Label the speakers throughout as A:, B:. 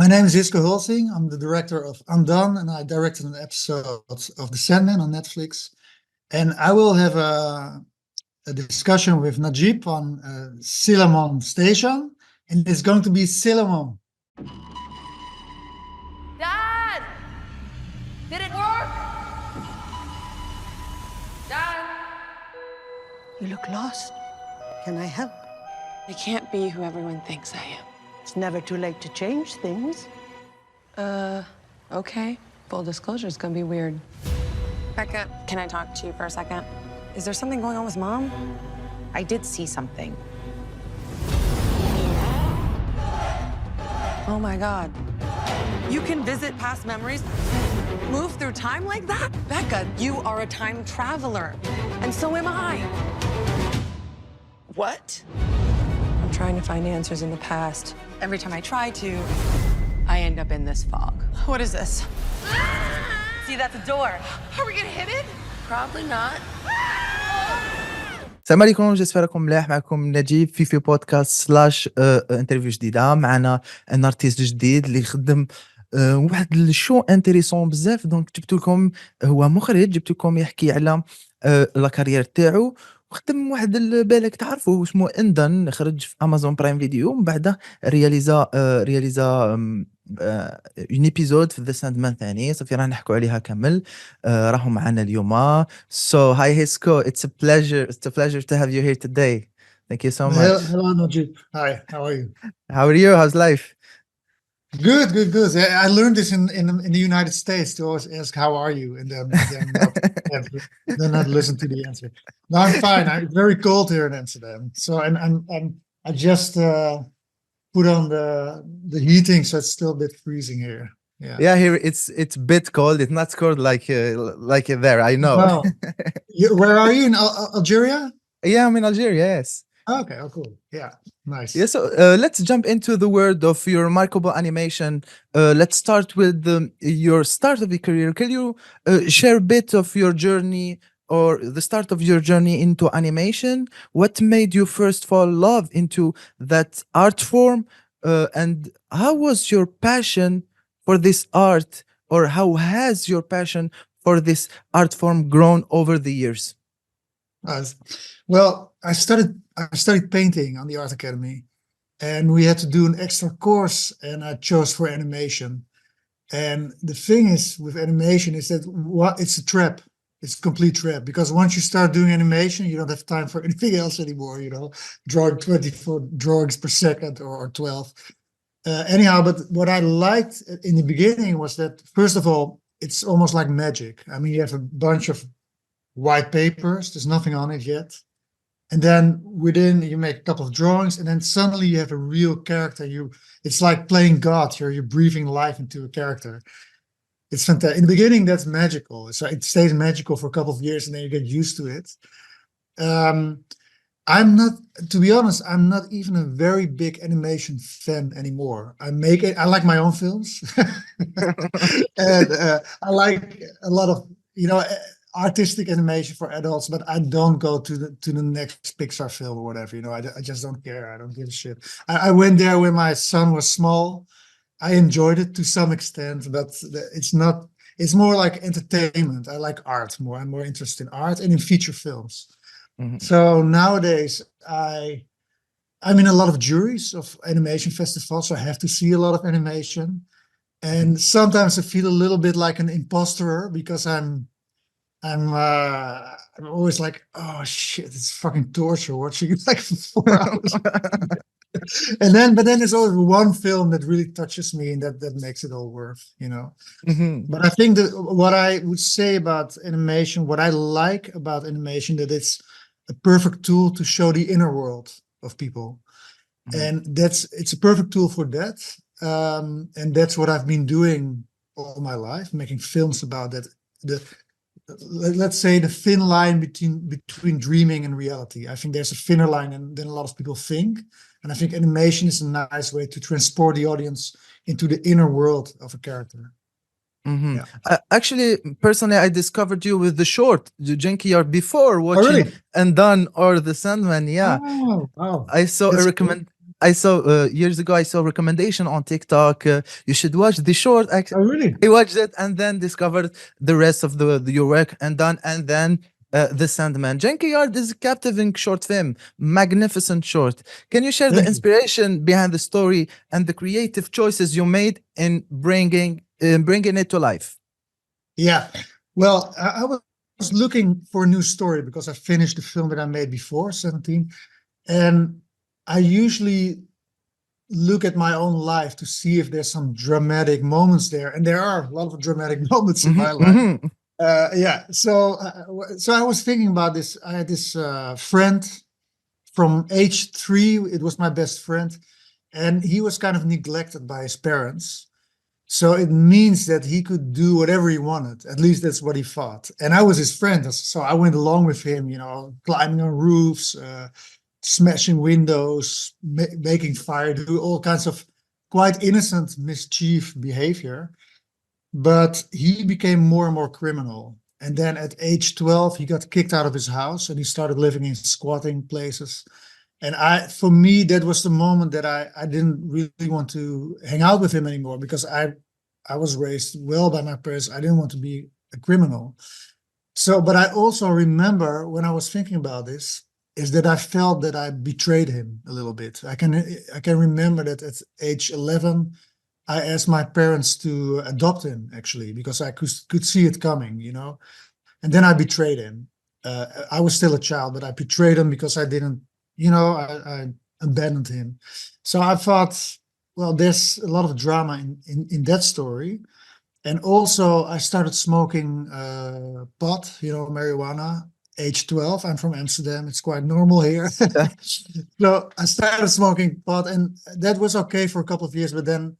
A: My name is Hisko Hulsing. I'm the director of Undone, and I directed an episode of the Sandman on Netflix. And I will have a discussion with Nadijb on Sandman, and it's going to be Sandman.
B: Dad! Did it work? Dad?
C: You look lost. Can I help?
D: I can't be who everyone thinks I am.
C: It's never too late to change things.
D: Okay. Full disclosure is gonna be weird. Becca, can I talk to you for a second? Is there something going on with Mom?
E: I did see something.
D: Oh my God. You can visit past memories, move through time like that? Becca, you are a time traveler, and so am I.
E: What?
D: I'm trying to find answers in the past. Every time I try to, I end up in this fog.
E: What is this?
D: See, that's a door.
E: Are we gonna hit it?
D: Probably not.
F: السلام عليكم، جيسبر راكم ملاح. معكم نجيب في بودكاست سلاش انترفيو جديده. معنا ان ارتيست جديد اللي يخدم واحد الشو انتريسون بزاف. دونك جبت لكم هو مخرج، جبت لكم يحكي على لا كارير تاعو، وخدم واحد بالك تعرفوا اسمه اندون، خرج في امازون برايم فيديو، ومن بعد رياليزا اون ايبيزود في ذا ساندمان ثاني. صافي راح نحكوا عليها كامل. راهم معنا اليوم. So hi Hisko, it's a pleasure to have you here today. Thank you so much.
A: Hello, Nadijb. Hi, how are you?
F: How are you? How's life?
A: Good. I learned this in the United States to always ask how are you, and then not listen to the answer. No, I'm fine. It's very cold here in Amsterdam. So I just put on the heating, so it's still a bit freezing here.
F: Yeah, here it's a bit cold. It's not cold like there. I know.
A: No. Where are you, in Algeria?
F: Yeah, I'm in Algeria. Yes.
A: Okay. Oh, cool. Yeah, nice.
F: Yeah, so let's jump into the world of your remarkable animation. Let's start with your start of your career. Can you share a bit of your journey or the start of your journey into animation? What made you first fall in love into that art form? And how was your passion for this art, or how has your passion for this art form grown over the years?
A: Well, I studied painting on the Art Academy, and we had to do an extra course, and I chose for animation. And the thing is with animation is that it's a trap. It's a complete trap, because once you start doing animation, you don't have time for anything else anymore, drawing 24 drawings per second or 12. Anyhow, but what I liked in the beginning was that, first of all, it's almost like magic. I mean, you have a bunch of white papers, there's nothing on it yet. And then within, you make a couple of drawings, and then suddenly you have a real character. It's like playing God. You're breathing life into a character. It's fantastic. In the beginning, that's magical. So it stays magical for a couple of years, and then you get used to it. To be honest, I'm not even a very big animation fan anymore. I like my own films. And I like a lot of, artistic animation for adults, but I don't go to the next Pixar film or whatever. I just don't care. I don't give a shit. I went there when my son was small. I enjoyed it to some extent, but it's more like entertainment. I like art more. I'm more interested in art and in feature films. Mm-hmm. So nowadays I'm in a lot of juries of animation festivals, so I have to see a lot of animation. And sometimes I feel a little bit like an imposter, because I'm always like, oh shit, it's fucking torture watching it like for 4 hours. But then there's always one film that really touches me, and that makes it all worth, Mm-hmm. But I think that what I would say about animation, what I like about animation, that it's a perfect tool to show the inner world of people. Mm-hmm. And it's a perfect tool for that. And that's what I've been doing all my life, making films about that. Let's say the thin line between dreaming and reality. I think there's a thinner line than a lot of people think. And I think animation is a nice way to transport the audience into the inner world of a character.
F: Mm-hmm. Yeah. Actually, personally, I discovered you with the short, the Junkyard, before watching Undone or the Sandman. Yeah.
A: Oh, wow.
F: I saw
A: That's
F: a recommend. I saw years ago. I saw recommendation on TikTok. You should watch the short.
A: Oh, really?
F: I watched it and then discovered the rest of your work and then the Sandman. Junkyard is a captivating short film, magnificent short. Can you share the
A: Thank you.
F: inspiration behind the story and the creative choices you made in bringing it to life?
A: Yeah. Well, I was looking for a new story because I finished the film that I made before, 17. And I usually look at my own life to see if there's some dramatic moments there. And there are a lot of dramatic moments in my life. Yeah. So I was thinking about this. I had this friend from age 3. It was my best friend. And he was kind of neglected by his parents. So it means that he could do whatever he wanted. At least that's what he thought. And I was his friend. So I went along with him, climbing on roofs, smashing windows, making fire, do all kinds of quite innocent mischief behavior. But he became more and more criminal. And then at age 12, he got kicked out of his house and he started living in squatting places. And for me, that was the moment that I didn't really want to hang out with him anymore, because I was raised well by my parents. I didn't want to be a criminal. So, but I also remember when I was thinking about this, is that I felt that I betrayed him a little bit. I can remember that at age 11, I asked my parents to adopt him, actually, because I could see it coming, And then I betrayed him. I was still a child, but I betrayed him because I didn't, I abandoned him. So I thought, well, there's a lot of drama in that story. And also I started smoking pot, marijuana, age 12. I'm from Amsterdam. It's quite normal here. So I started smoking pot, and that was okay for a couple of years. But then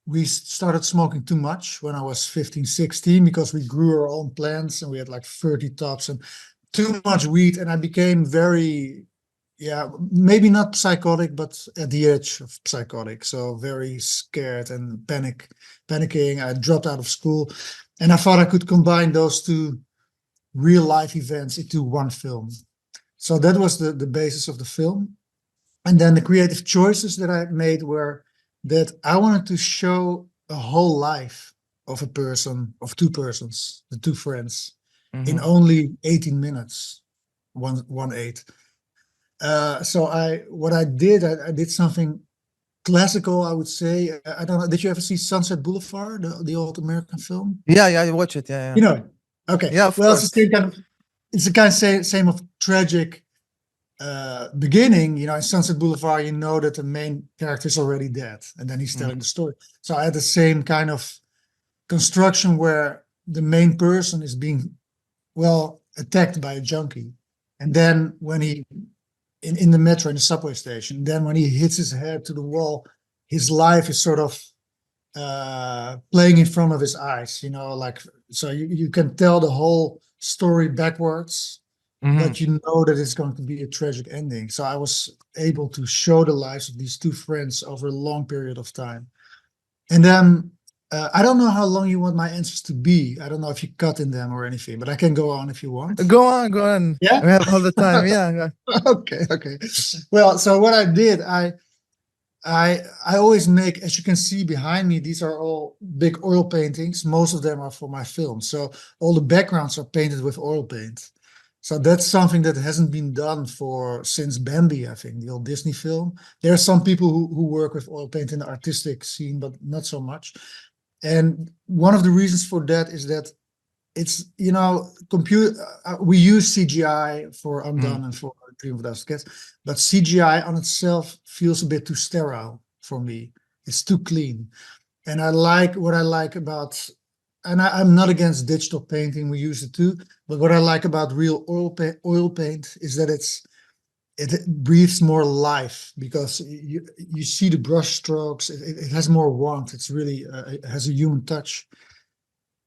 A: we started smoking too much when I was 15, 16, because we grew our own plants and we had like 30 tops and too much weed. And I became very, maybe not psychotic, but at the edge of psychotic. So very scared and panicking. I dropped out of school, and I thought I could combine those two real life events into one film. So that was the basis of the film. And then the creative choices that I made were that I wanted to show a whole life of a person, of two persons, the two friends, in only 18 minutes, 1/8. So what I did something classical, I would say. I don't know. Did you ever see Sunset Boulevard, the old American film?
F: Yeah, I watch it. Yeah.
A: Okay.
F: Yeah, of
A: well,
F: course.
A: It's the kind of same of tragic beginning. In Sunset Boulevard, you know that the main character is already dead, and then he's telling the story. So I had the same kind of construction where the main person is being, attacked by a junkie, and then when he in the metro, in the subway station, then when he hits his head to the wall, his life is sort of playing in front of his eyes, so you can tell the whole story backwards, but you know that it's going to be a tragic ending. So I was able to show the lives of these two friends over a long period of time. And then I don't know how long you want my answers to be. I don't know if you cut in them or anything, but I can go on if you want.
F: Go on.
A: Yeah?
F: We have all the time. Yeah.
A: Okay. Well, so what I did, I always make, as you can see behind me, these are all big oil paintings. Most of them are for my film. So all the backgrounds are painted with oil paint. So that's something that hasn't been done since Bambi, I think, the old Disney film. There are some people who work with oil paint in the artistic scene, but not so much. And one of the reasons for that is that it's, we use CGI for Undone and for Dream of Dust Cats, but CGI on itself feels a bit too sterile for me. It's too clean. And what I like about, and I'm not against digital painting, we use it too, but what I like about real oil paint is that it breathes more life, because you see the brush strokes. It has more warmth. It's really it has a human touch.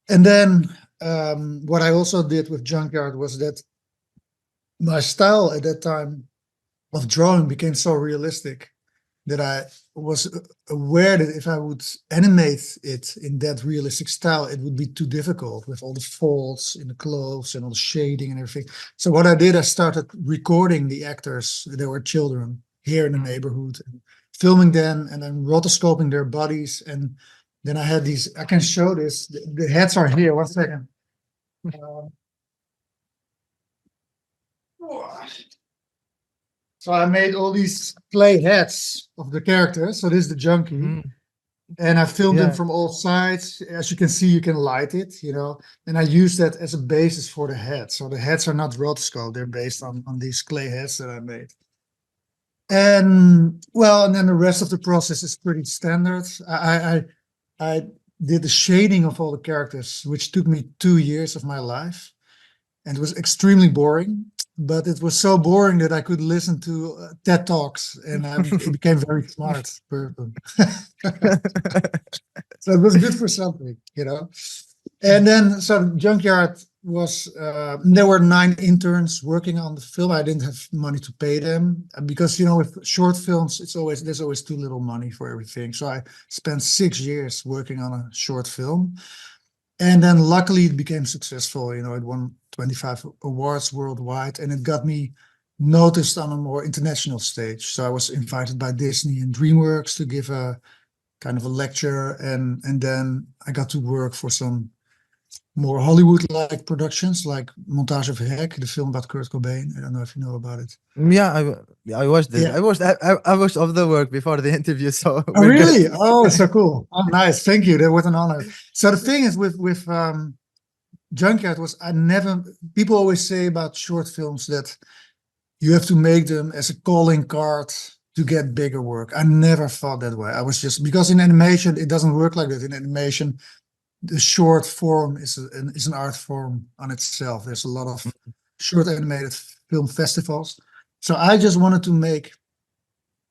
A: And then what I also did with Junkyard was that my style at that time of drawing became so realistic that I was aware that if I would animate it in that realistic style, it would be too difficult with all the folds in the clothes and all the shading and everything. So what I did, I started recording the actors. They were children, here in the neighborhood, and filming them and then rotoscoping their bodies. And then I had these, I can show this, the heads are here, 1 second. So I made all these clay heads of the characters. So this is the junkie. And I filmed them from all sides. As you can see, you can light it, and I use that as a basis for the heads. So the heads are not rotoscoped. They're based on these clay heads that I made. And then the rest of the process is pretty standard. I did the shading of all the characters, which took me 2 years of my life. And it was extremely boring, but it was so boring that I could listen to TED Talks, and I became very smart person. So it was good for something, And then, so Junkyard was, there were 9 interns working on the film. I didn't have money to pay them because, with short films, there's always too little money for everything. So I spent 6 years working on a short film. And then luckily it became successful. It won 25 awards worldwide, and it got me noticed on a more international stage. So I was invited by Disney and DreamWorks to give a kind of a lecture, and then I got to work for some more Hollywood-like productions, like Montage of Heck, the film about Kurt Cobain. I don't know if you know about it.
F: Yeah, I watched it.
A: Yeah.
F: I watched all the work before the interview. So
A: Oh, really? Oh, so cool. Oh, nice. Thank you. That was an honor. So the thing is with Junkyard was people always say about short films that you have to make them as a calling card to get bigger work. I never thought that way. I was just, because in animation, it doesn't work like that. In animation, the short form is an art form on itself. There's a lot of short animated film festivals. So I just wanted to make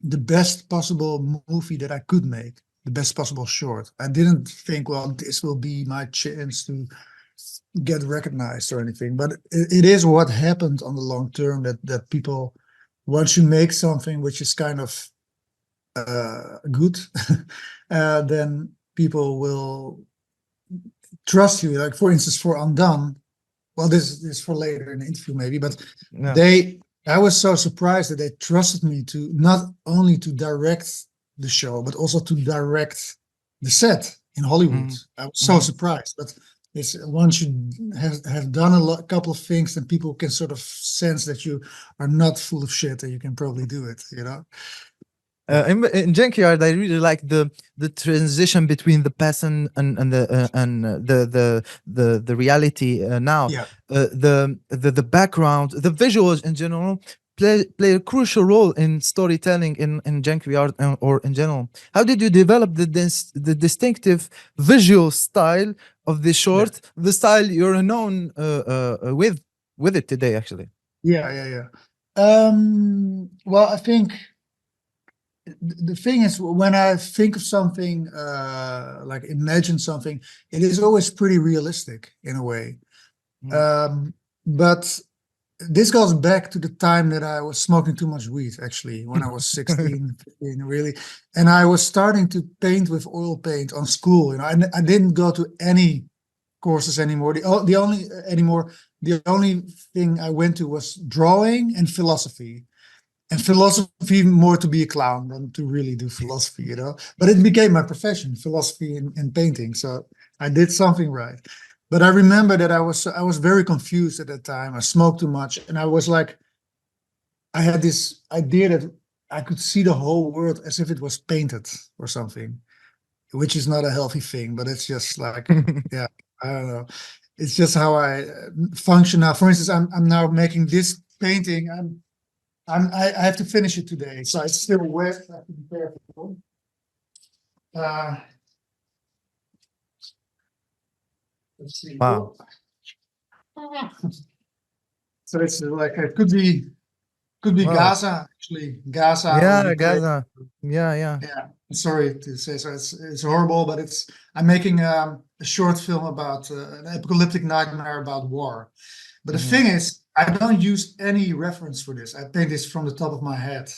A: the best possible movie that I could make, the best possible short. I didn't think, this will be my chance to get recognized or anything, but it is what happened on the long term that people, once you make something which is kind of good, then people will trust you. Like, for instance, for Undone, this is for later in the interview maybe, but I was so surprised that they trusted me to not only to direct the show, but also to direct the set in Hollywood. I was so surprised, but it's once you have done a couple of things, then people can sort of sense that you are not full of shit and you can probably do it,
F: In Junkyard, I really like the transition between the past and the reality now.
A: Yeah.
F: The background, the visuals in general play a crucial role in storytelling in Junkyard or in general. How did you develop the distinctive visual style of the short, the style you're known with it today, actually?
A: Yeah. Well, I think the thing is, when I think of something, like imagine something, it is always pretty realistic in a way. But this goes back to the time that I was smoking too much weed, actually, when I was 16, 15, really. And I was starting to paint with oil paint on school. I didn't go to any courses anymore. The only thing I went to was drawing and philosophy. And philosophy more to be a clown than to really do philosophy, But it became my profession, philosophy and painting. So I did something right. But I remember that I was very confused at that time. I smoked too much, and I was like, I had this idea that I could see the whole world as if it was painted or something, which is not a healthy thing. But it's just like, I don't know. It's just how I function now. For instance, I'm now making this painting. I have to finish it today, so it's still wet. I have to be careful. Let's see.
F: Wow.
A: So it's like it could be Gaza, actually. Gaza.
F: Yeah, Gaza. Yeah.
A: Yeah. I'm sorry to say so. It's horrible, but I'm making a short film about an apocalyptic nightmare about war. But the thing is, I don't use any reference for this. I paint this from the top of my head.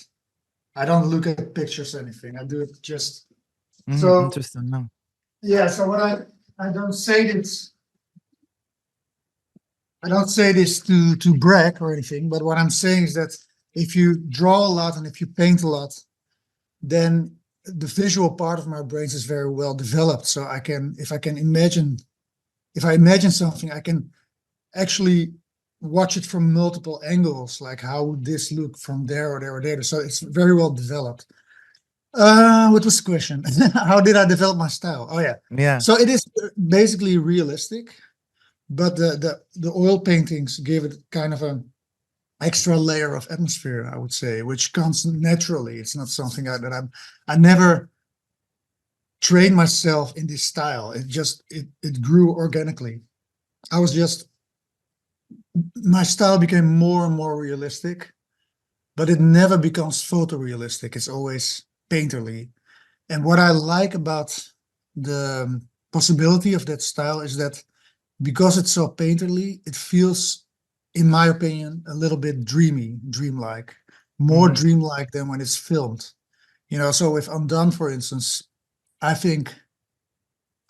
A: I don't look at pictures or anything. I do it just so
F: interesting. No.
A: Yeah. So what I don't say this. I don't say this to brag or anything, but what I'm saying is that if you draw a lot and if you paint a lot, then the visual part of my brains is very well developed. So if I imagine something, I can actually watch it from multiple angles, like how would this look from there or there or there. So it's very well developed. What was the question? How did I develop my style? Oh yeah.
F: Yeah.
A: So it is basically realistic, but the oil paintings give it kind of an extra layer of atmosphere, I would say, which comes naturally. It's not something that I never trained myself in this style. It grew organically. My style became more and more realistic, but it never becomes photorealistic. It's always painterly. And what I like about the possibility of that style is that because it's so painterly, it feels, in my opinion, a little bit dreamlike, more dreamlike than when it's filmed. So with Undone, for instance,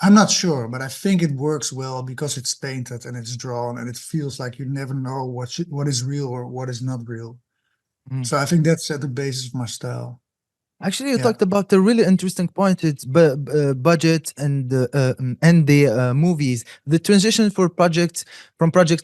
A: I'm not sure, but I think it works well because it's painted and it's drawn and it feels like you never know what is real or what is not real. So I think that's at the basis of my style.
F: Actually, you talked about a really interesting point. It's budget and the movies. The transition from projects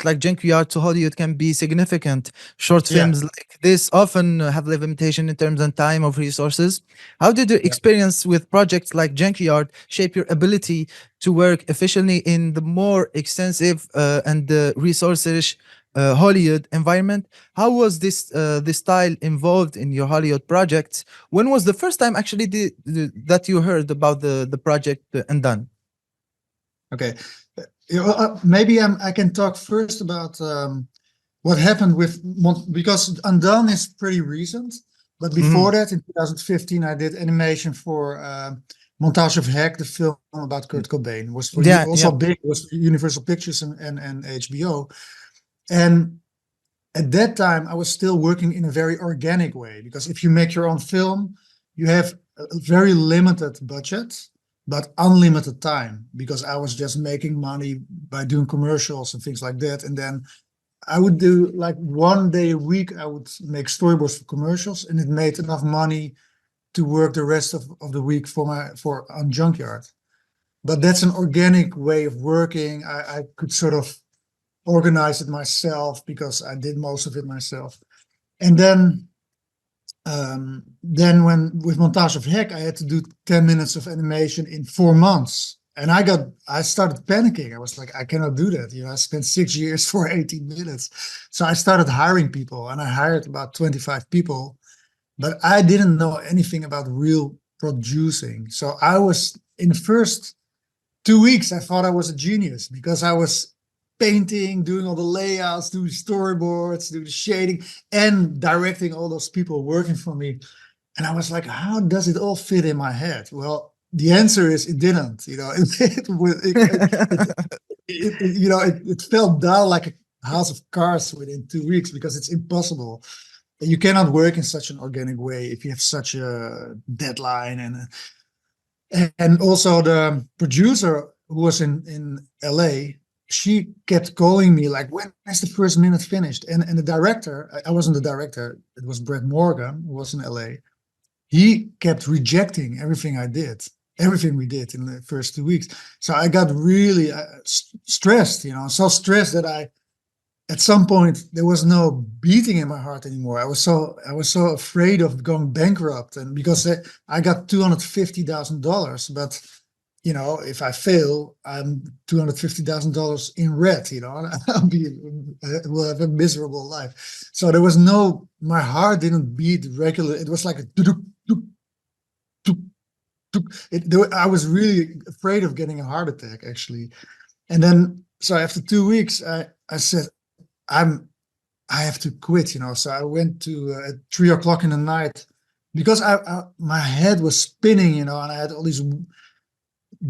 F: like Junkyard to Hollywood can be significant. Short films like this often have limitation in terms of time of resources. How did your experience with projects like Junkyard shape your ability to work efficiently in the more extensive and resource-rich Hollywood environment? How was this style involved in your Hollywood projects? When was the first time actually that you heard about the project Undone?
A: Okay, maybe I can talk first about what happened because Undone is pretty recent. But before that, in 2015, I did animation for Montage of Heck, the film about Kurt Cobain. It was for big. It was for Universal Pictures and HBO. And at that time, I was still working in a very organic way, because if you make your own film, you have a very limited budget, but unlimited time, because I was just making money by doing commercials and things like that. And then I would do like 1 day a week, I would make storyboards for commercials, and it made enough money to work the rest of the week on Junkyard. But that's an organic way of working. I could sort of organize it myself because I did most of it myself. And then when with Montage of Heck, I had to do 10 minutes of animation in 4 months. And I started panicking. I was like, I cannot do that. I spent 6 years for 18 minutes. So I started hiring people, and I hired about 25 people, but I didn't know anything about real producing. So I was, in the first 2 weeks, I thought I was a genius because I was painting, doing all the layouts, doing storyboards, doing the shading, and directing all those people working for me. And I was like, how does it all fit in my head? Well, the answer is it didn't. It fell down like a house of cards within 2 weeks, because it's impossible. You cannot work in such an organic way if you have such a deadline. And also the producer, who was in LA, she kept calling me like, when is the first minute finished? And the director, I wasn't the director, it was Brett Morgan, who was in LA. He kept rejecting everything we did in the first 2 weeks. So I got really stressed, so stressed that at some point there was no beating in my heart anymore. I was so afraid of going bankrupt, and because I got $250,000, but if I fail, I'm $250,000 in red. We'll have a miserable life. So there was my heart didn't beat regular. It was like a I was really afraid of getting a heart attack, actually. And then, so after 2 weeks, I said, I have to quit, So I went to at 3 o'clock in the night, because my head was spinning, and I had all these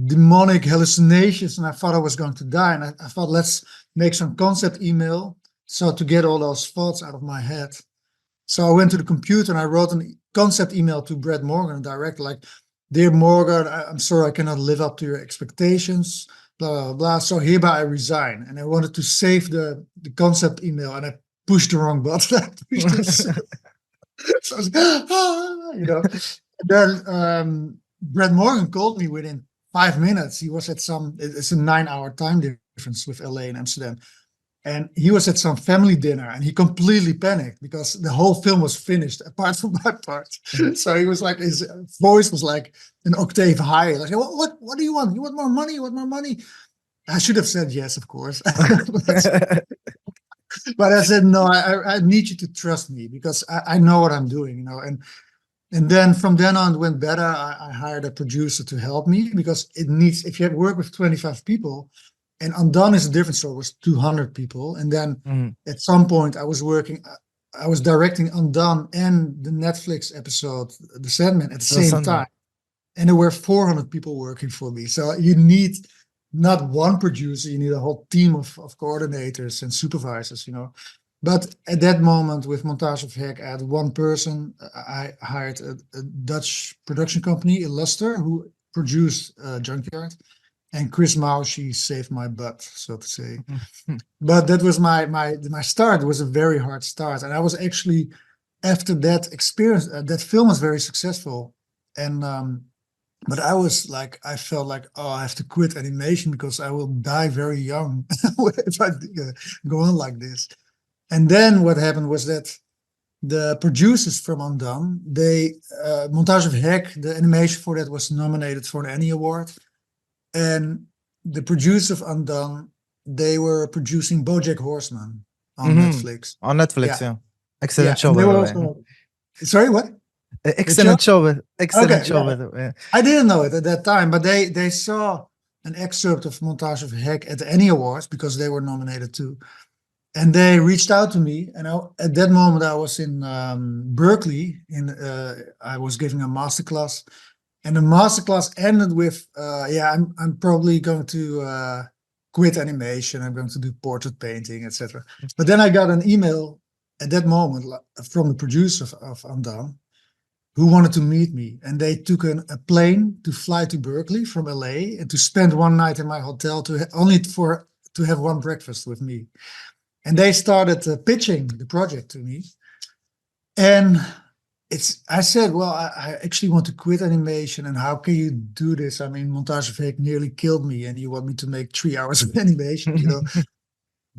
A: demonic hallucinations, and I thought I was going to die. And I thought, let's make some concept email to get all those thoughts out of my head. So I went to the computer and I wrote a concept email to Brett Morgan, a director, like, "Dear Morgan, I'm sorry I cannot live up to your expectations, blah, blah, blah. So hereby I resign." And I wanted to save the concept email, and I pushed the wrong button. I pushed So I was like, you know. And then Brad Morgan called me within 5 minutes. He was at it's a 9-hour time difference with LA and Amsterdam. And he was at some family dinner and he completely panicked because the whole film was finished apart from my part. So he was like, his voice was like an octave higher. Like, what do you want? You want more money? You want more money? I should have said yes, of course. But I said, no, I need you to trust me because I know what I'm doing, you know. And then from then on it went better. I hired a producer to help me because it needs, if you have work with 25 people, and Undone is a different story, it was 200 people. And then at some point I was directing Undone and the Netflix episode, The Sandman, at the same time. And there were 400 people working for me. So you need not one producer, you need a whole team of coordinators and supervisors, you know. But at that moment with Montage of Hek, I had one person. I hired a Dutch production company, Illuster, who produced Junkyard. And Chris Maushi saved my butt, so to say. But that was my start. It was a very hard start. And I was actually, after that experience, that film was very successful. And but I was like, I felt like, oh, I have to quit animation because I will die very young if I go on like this. And then what happened was that the producers from Undone, Montage of Hek, the animation for that was nominated for an Annie Award. And the producer of Undone, they were producing BoJack Horseman on Netflix.
F: On Netflix, yeah. Excellent
A: Yeah,
F: show,
A: and
F: by
A: they
F: the
A: were
F: way.
A: also, sorry, what?
F: Excellent show. Excellent show,
A: yeah.
F: by the way.
A: I didn't know it at that time, but they saw an excerpt of Montage of Hek at the Annie Awards because they were nominated too. And they reached out to me, and at that moment I was in Berkeley. I was giving a masterclass. And the masterclass ended with, I'm probably going to quit animation. I'm going to do portrait painting, etc. But then I got an email at that moment from the producer of Undone, who wanted to meet me. And they took a plane to fly to Berkeley from LA and to spend one night in my hotel to have one breakfast with me. And they started pitching the project to me. And I said, well, I actually want to quit animation, and how can you do this? I mean, Montage of Hek nearly killed me, and you want me to make 3 hours of animation, you know?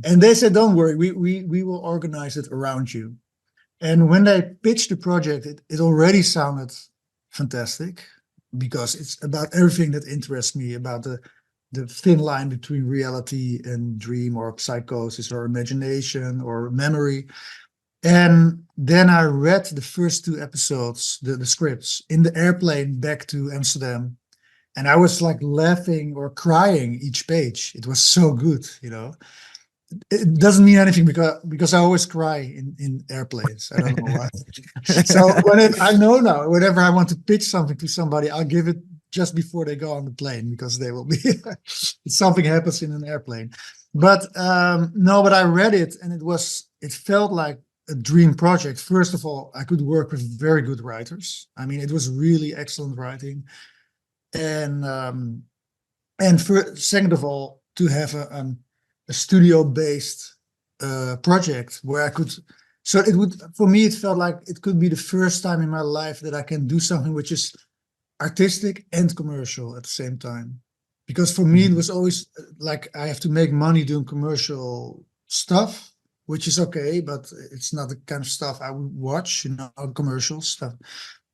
A: And they said, don't worry, we will organize it around you. And when they pitched the project, it already sounded fantastic because it's about everything that interests me, about the thin line between reality and dream or psychosis or imagination or memory. And then I read the first 2 episodes, the scripts, in the airplane back to Amsterdam. And I was like laughing or crying each page. It was so good, you know. It doesn't mean anything because I always cry in airplanes. I don't know why. So I know now, whenever I want to pitch something to somebody, I'll give it just before they go on the plane because they will be, something happens in an airplane. But no, but I read it and it felt like a dream project. First of all, I could work with very good writers. I mean, it was really excellent writing. And second of all, to have a studio-based project where I could, so it would, for me, it felt like it could be the first time in my life that I can do something which is artistic and commercial at the same time. Because for me, it was always like I have to make money doing commercial stuff, which is okay, but it's not the kind of stuff I would watch, you know, commercial stuff.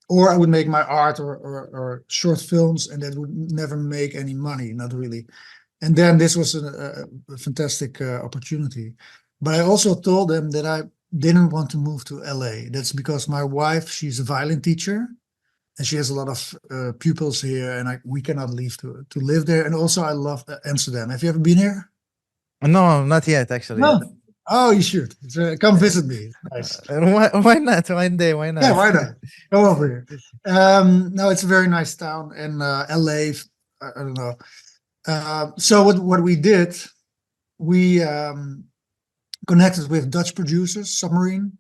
A: Or I would make my art or short films, and that would never make any money, not really. And then this was a fantastic opportunity. But I also told them that I didn't want to move to LA. That's because my wife, she's a violin teacher, and she has a lot of pupils here, and we cannot leave to live there. And also I love Amsterdam. Have you ever been here?
F: No, not yet, actually.
A: No. Oh, you should. Come visit me. Nice.
F: Why not? One day, why not?
A: Yeah, why not? Come over here. No, it's a very nice town, and LA, I don't know. So what we did, we connected with Dutch producers, Submarine,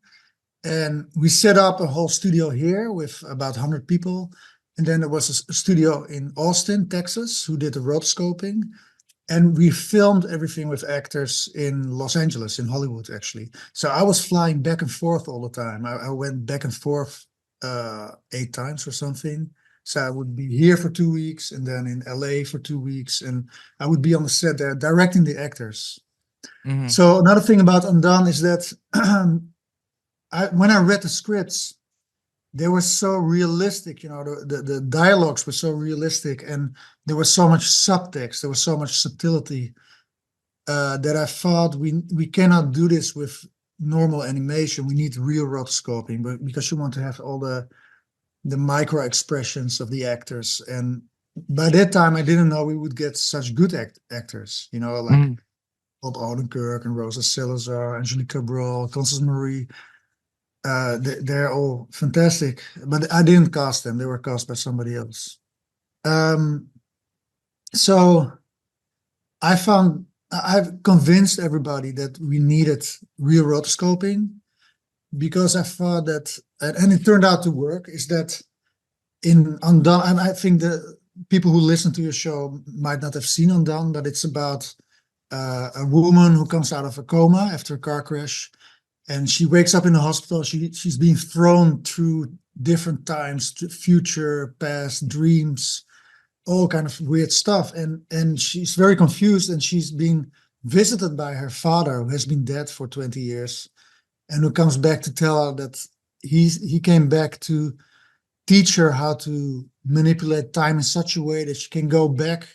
A: and we set up a whole studio here with about 100 people. And then there was a studio in Austin, Texas, who did the rotoscoping. And we filmed everything with actors in Los Angeles, in Hollywood, actually. So I was flying back and forth all the time. I went back and forth 8 times or something. So I would be here for 2 weeks and then in LA for 2 weeks. And I would be on the set there directing the actors. So another thing about Undone is that when I read the scripts, they were so realistic, you know, the dialogues were so realistic, and there was so much subtext, there was so much subtlety that I thought we cannot do this with normal animation. We need real rotoscoping, but because you want to have all the micro expressions of the actors. And by that time, I didn't know we would get such good actors, you know, like Bob Odenkirk and Rosa Salazar, Angelique Cabral, Constance Marie. They're all fantastic, but I didn't cast them. They were cast by somebody else. So I've convinced everybody that we needed real rotoscoping, because I thought that, and it turned out to work, is that in Undone, and I think the people who listen to your show might not have seen Undone, but it's about a woman who comes out of a coma after a car crash. And she wakes up in the hospital. She's being thrown through different times, future, past, dreams, all kind of weird stuff. And she's very confused, and she's being visited by her father, who has been dead for 20 years, and who comes back to tell her that he came back to teach her how to manipulate time in such a way that she can go back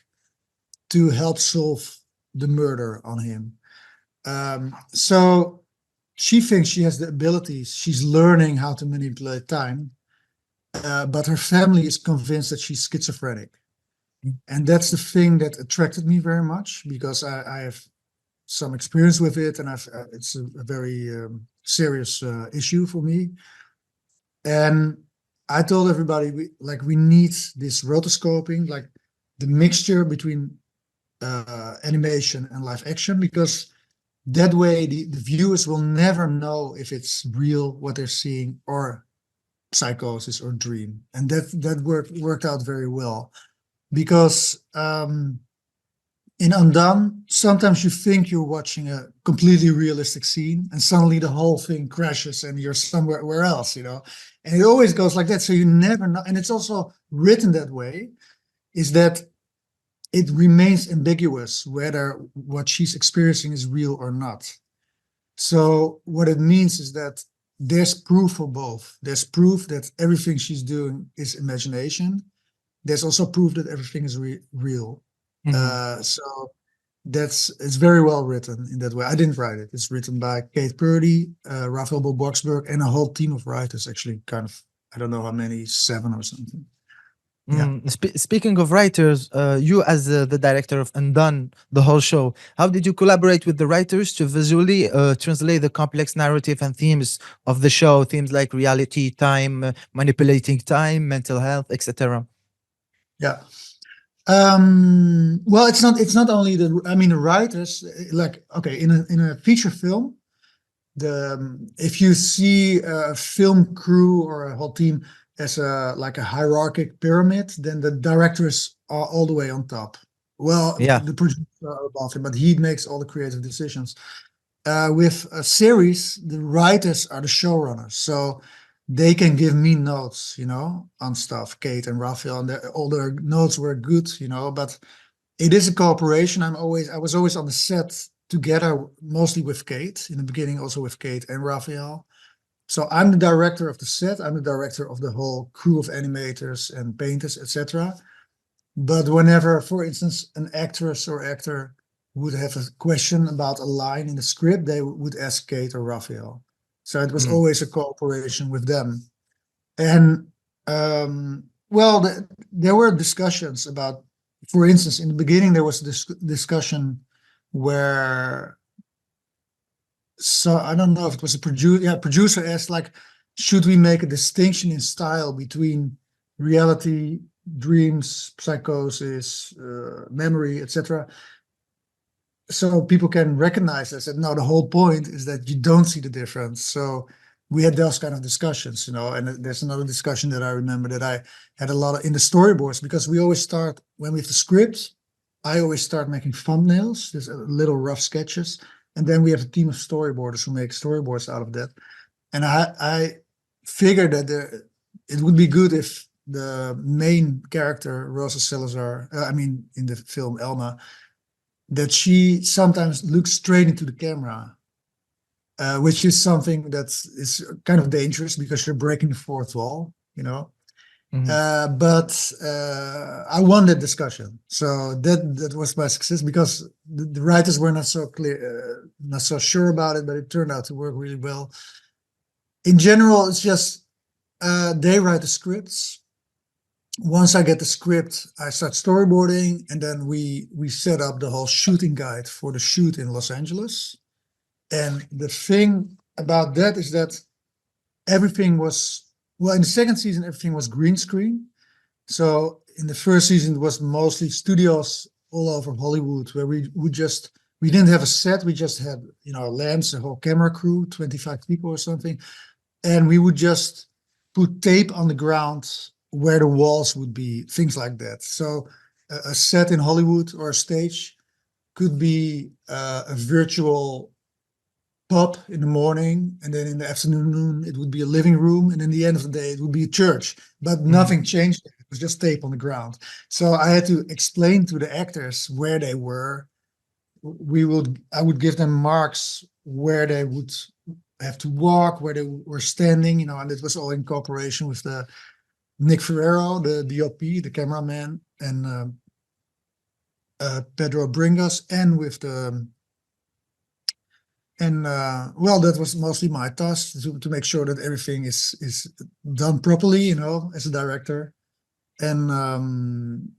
A: to help solve the murder on him. So she thinks she has the abilities. She's learning how to manipulate time, but her family is convinced that she's schizophrenic. And that's the thing that attracted me very much, because I have some experience with it, and it's a very serious issue for me. And I told everybody, we need this rotoscoping, like the mixture between animation and live action, because that way the viewers will never know if it's real what they're seeing, or psychosis or dream. And that worked out very well, because in Undone, sometimes you think you're watching a completely realistic scene, and suddenly the whole thing crashes and you're somewhere else, you know. And it always goes like that, so you never know. And it's also written that way, is that it remains ambiguous whether what she's experiencing is real or not. So what it means is that there's proof for both. There's proof that everything she's doing is imagination. There's also proof that everything is real. So it's very well written in that way. I didn't write it. It's written by Kate Purdy, Raphael Boxberg, and a whole team of writers, actually, kind of, I don't know how many, 7 or something. Yeah.
F: Speaking of writers, you as the director of Undone, the whole show, how did you collaborate with the writers to visually translate the complex narrative and themes of the show, themes like reality, time, manipulating time, mental health, etc.?
A: Yeah. Well, it's not only the writers, like, okay, in a feature film, if you see a film crew or a whole team as a hierarchic pyramid, then the directors are all the way on top. Well, the producers are above him, but he makes all the creative decisions. With a series, the writers are the showrunners, so they can give me notes, you know, on stuff. Kate and Raphael, and all their notes were good, you know, but it is a cooperation. I was always on the set together, mostly with Kate, in the beginning also with Kate and Raphael. So I'm the director of the set, I'm the director of the whole crew of animators and painters, etc. But whenever, for instance, an actress or actor would have a question about a line in the script, they would ask Kate or Raphael. So it was always a cooperation with them. And there were discussions about, for instance, in the beginning, there was this discussion where, so I don't know if it was a producer asked, like, should we make a distinction in style between reality, dreams, psychosis, memory, etc., so people can recognize this? And no, the whole point is that you don't see the difference. So we had those kind of discussions, you know. And there's another discussion that I remember that I had a lot of in the storyboards, because we always start when we have the script I always start making thumbnails, just little rough sketches, and then we have a team of storyboarders who make storyboards out of that. And I figured that it would be good if the main character, Rosa Salazar, in the film Elma, that she sometimes looks straight into the camera, which is something that is kind of dangerous because you're breaking the fourth wall, you know. But I won that discussion, so that was my success, because the writers were not so clear, not so sure about it, but it turned out to work really well. In general, it's just they write the scripts. Once I get the script, I start storyboarding, and then we set up the whole shooting guide for the shoot in Los Angeles. And the thing about that is that everything was, well, in the second season, everything was green screen. So in the first season, it was mostly studios all over Hollywood, where we didn't have a set. We just had, lamps, a whole camera crew, 25 people or something. And we would just put tape on the ground where the walls would be, things like that. So a set in Hollywood or a stage could be a virtual pub in the morning, and then in the afternoon it would be a living room, and in the end of the day it would be a church. But nothing changed. It was just tape on the ground. So I had to explain to the actors where they were. I would give them marks where they would have to walk, where they were standing, and it was all in cooperation with the Nick Ferrero, the DOP, the cameraman, and Pedro Bringas, and with the that was mostly my task to make sure that everything is done properly, as a director. And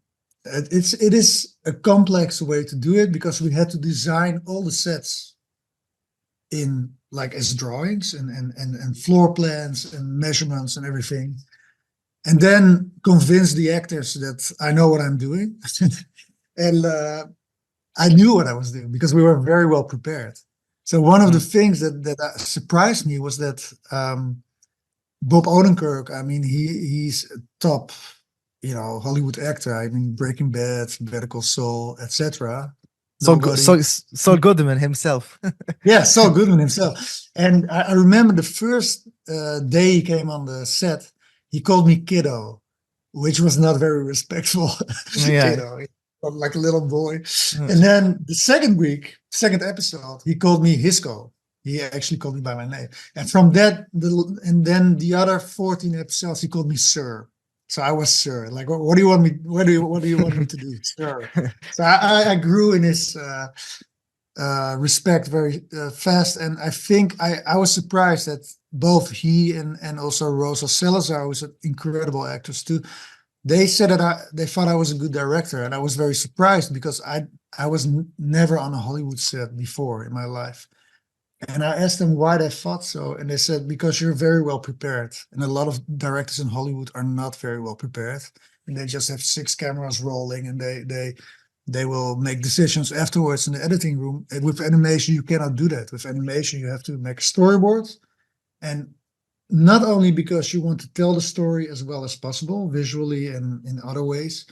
A: it is a complex way to do it, because we had to design all the sets in as drawings and floor plans and measurements and everything, and then convince the actors that I know what I'm doing. And I knew what I was doing because we were very well prepared. So one of the things that surprised me was that Bob Odenkirk, he's a top, Hollywood actor. Breaking Bad, Better Call Saul, etc.
F: Saul Goodman himself.
A: Yeah, Saul Goodman himself. And I remember the first day he came on the set, he called me kiddo, which was not very respectful.
F: Yeah.
A: Kiddo, like a little boy. And then the second episode, he called me Hisko. He actually called me by my name. And from that, and then the other 14 episodes, he called me sir. So I was sir. Like, what do you want me? What do you want me to do, sir? So I grew in his respect very fast, and I think I was surprised that both he and also Rosa Salazar, who's an incredible actress too, they said that they thought I was a good director, and I was very surprised because I was never on a Hollywood set before in my life. And I asked them why they thought so, and they said, because you're very well prepared. And a lot of directors in Hollywood are not very well prepared, and they just have 6 cameras rolling, and they will make decisions afterwards in the editing room. And with animation, you cannot do that. With animation, you have to make a storyboard, and not only because you want to tell the story as well as possible, visually and in other ways,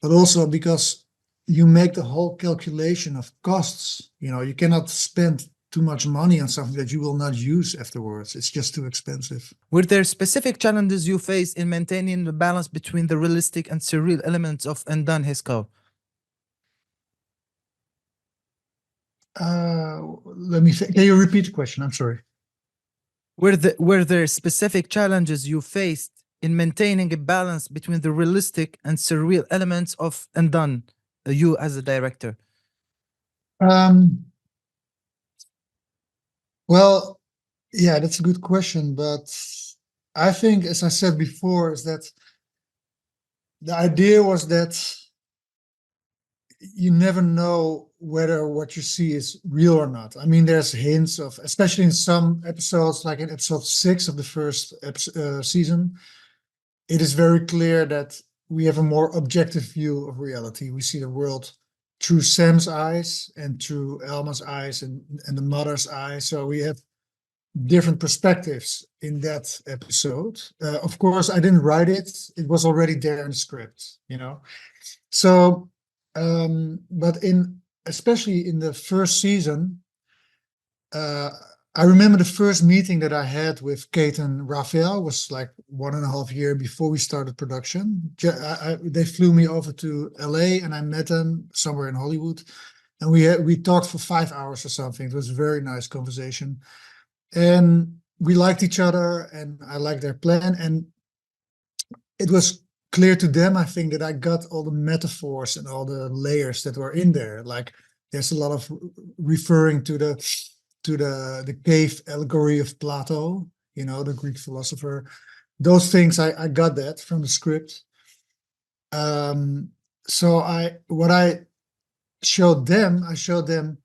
A: but also because you make the whole calculation of costs. You cannot spend too much money on something that you will not use afterwards. It's just too expensive.
F: Were there specific challenges you faced in maintaining the balance between the realistic and surreal elements of Undone, Hisko?
A: Let me think. Can you repeat the question? I'm sorry.
F: Were there specific challenges you faced in maintaining a balance between the realistic and surreal elements of Undone, you as a director?
A: Well, yeah, that's a good question. But I think, as I said before, is that the idea was that you never know whether what you see is real or not. There's hints of, especially in some episodes, like in episode 6 of the first season, it is very clear that we have a more objective view of reality. We see the world through Sam's eyes and through Elma's eyes and the mother's eyes. So we have different perspectives in that episode. Of course, I didn't write it. It was already there in the script, So But especially in the first season, I remember the first meeting that I had with Kate and Raphael was like 1.5 years before we started production. They flew me over to LA and I met them somewhere in Hollywood. And we talked for 5 hours or something. It was a very nice conversation. And we liked each other and I liked their plan. And it was clear to them, I think, that I got all the metaphors and all the layers that were in there. Like there's a lot of referring to the cave allegory of Plato, you know, the Greek philosopher. Those things, I got that from the script. So what I showed them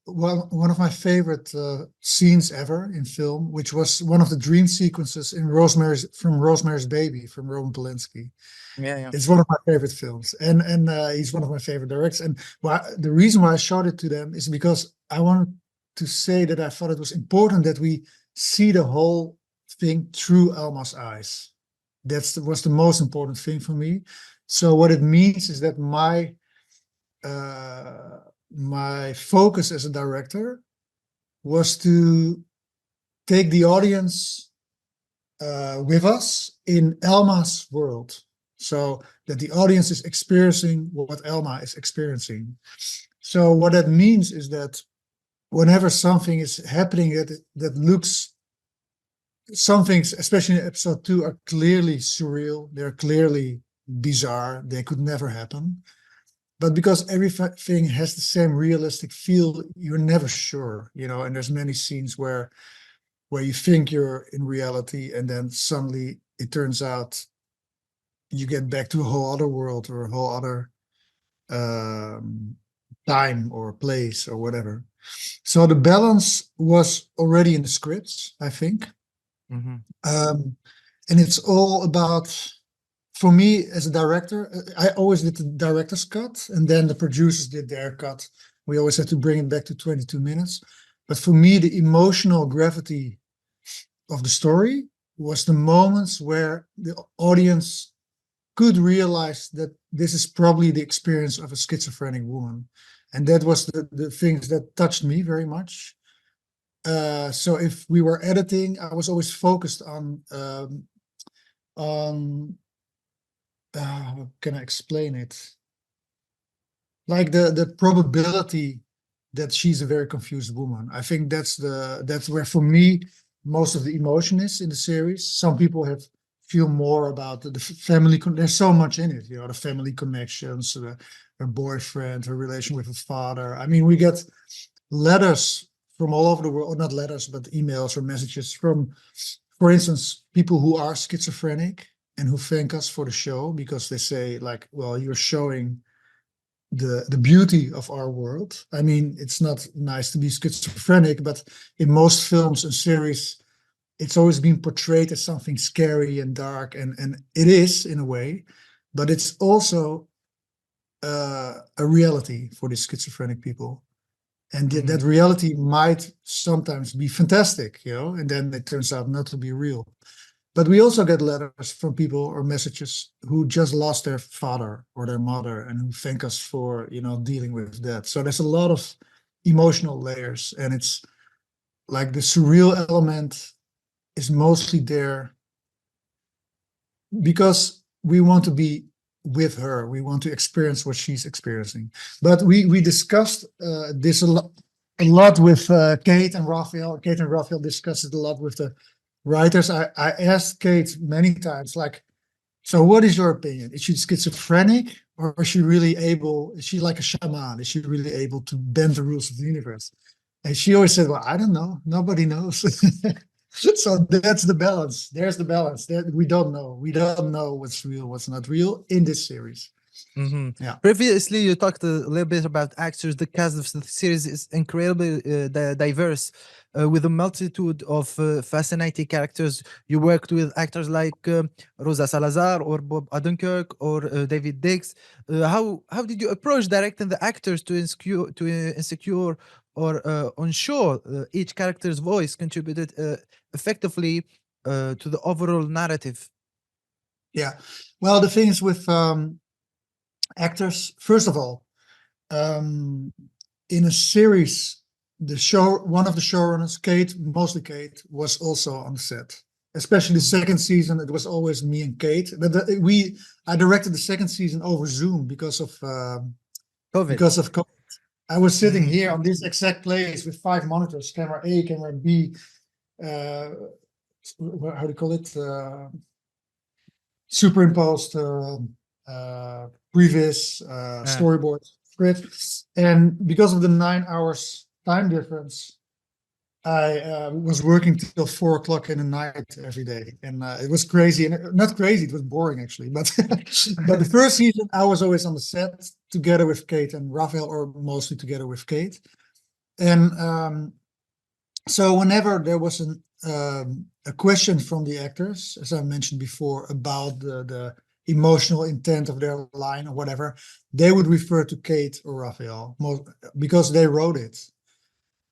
A: one of my favorite scenes ever in film, which was one of the dream sequences in Rosemary's Baby from Roman Polanski.
F: Yeah.
A: It's one of my favorite films, and he's one of my favorite directors. And the reason why I showed it to them is because I wanted to say that I thought it was important that we see the whole thing through Alma's eyes. That was the most important thing for me. So what it means is that my focus as a director was to take the audience with us in Alma's world, so that the audience is experiencing what Alma is experiencing. So what that means is that whenever something is happening that looks, some things, especially in episode 2, are clearly surreal, they're clearly bizarre, they could never happen. But because everything has the same realistic feel, you're never sure, you know, and there's many scenes where you think you're in reality and then suddenly it turns out you get back to a whole other world or a whole other time or place or whatever. So the balance was already in the scripts, I think.
F: Mm-hmm.
A: And it's all about, for me as a director, I always did the director's cut and then the producers did their cut. We always had to bring it back to 22 minutes. But for me, the emotional gravity of the story was the moments where the audience could realize that this is probably the experience of a schizophrenic woman. And that was the things that touched me very much. So if we were editing, I was always focused on how can I explain it? Like the probability that she's a very confused woman. I think that's where for me most of the emotion is in the series. Some people feel more about the family. There's so much in it, you know, the family connections, her boyfriend, her relation with her father. I mean, we get letters from all over the world, or not letters, but emails or messages from, for instance, people who are schizophrenic and who thank us for the show because they say, like, well, you're showing the beauty of our world. I mean, it's not nice to be schizophrenic, but in most films and series, it's always been portrayed as something scary and dark, and it is in a way, but it's also a reality for these schizophrenic people. And that reality might sometimes be fantastic, you know, and then it turns out not to be real. But we also get letters from people or messages who just lost their father or their mother and who thank us for, you know, dealing with that. So there's a lot of emotional layers, and it's like the surreal element is mostly there because we want to be with her. We want to experience what she's experiencing. But we discussed this a lot with Kate and Raphael. Kate and Raphael discussed it a lot with the writers. I asked Kate many times, like, so what is your opinion? Is she schizophrenic, or is she really able, is she like a shaman? Is she really able to bend the rules of the universe? And she always said, well, I don't know. Nobody knows. So that's the balance. There's the balance. That we don't know. We don't know what's real, what's not real in this series.
F: Mm-hmm.
A: Yeah.
F: Previously, you talked a little bit about actors. The cast of the series is incredibly diverse, with a multitude of fascinating characters. You worked with actors like Rosa Salazar or Bob Odenkirk or David Diggs. How did you approach directing the actors to insecure or ensure each character's voice contributed effectively to the overall narrative?
A: Yeah. Well, the thing is with actors. First of all, in a series, one of the showrunners, mostly Kate, was also on the set. Especially the second season, it was always me and Kate. But I directed the second season over Zoom because of COVID. I was sitting here on this exact place with 5 monitors, camera A, camera B, how do you call it? Superimposed previs, storyboard, script. And because of the 9 hours time difference, I was working till 4 o'clock in the night every day. And it was crazy. And not crazy, it was boring actually. But but the first season, I was always on the set together with Kate and Raphael, or mostly together with Kate. And so whenever there was a question from the actors, as I mentioned before, about the emotional intent of their line or whatever, they would refer to Kate or Raphael because they wrote it.